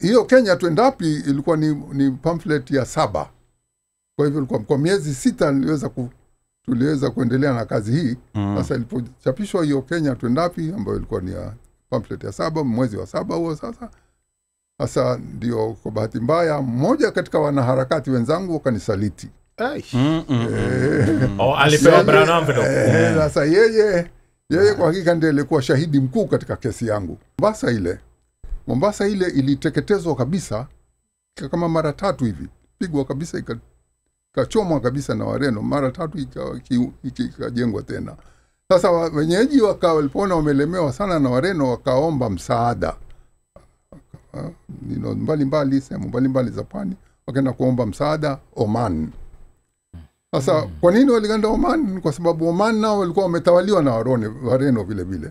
hiyo Kenya Twendapi ilikuwa ni pamphlet ya 7. Kwa hivyo kwa miezi 6 tuliweza kuendelea na kazi hii. Sasa ilipochapishwa hiyo Kenya Twendapi ambayo ilikuwa ni ya pamphlet ya 7, mwezi wa 7 huo sasa ndio kwa bahati mbaya mmoja katika wanaharakati wenzangu wakanisaliti. Alipewa Brown envelope. Sasa yeye kwa hakika ndiye alikuwa shahidi mkuu katika kesi yangu. Mombasa ile iliteketezwa kabisa kama mara 3 hivi. Pigwa kabisa ikachomwa kabisa na Wareno, mara 3 ikajengwa tena. Sasa wenyeji walipoona wamelemewa sana na Wareno wakaomba msaada. Mbalimbali sehemu mbalimbali za pwani wakaenda kuomba msaada Oman. Sasa kwa nini walienda Oman? Kwa sababu Oman nao walikuwa wametawaliwa na Wareno vile vile.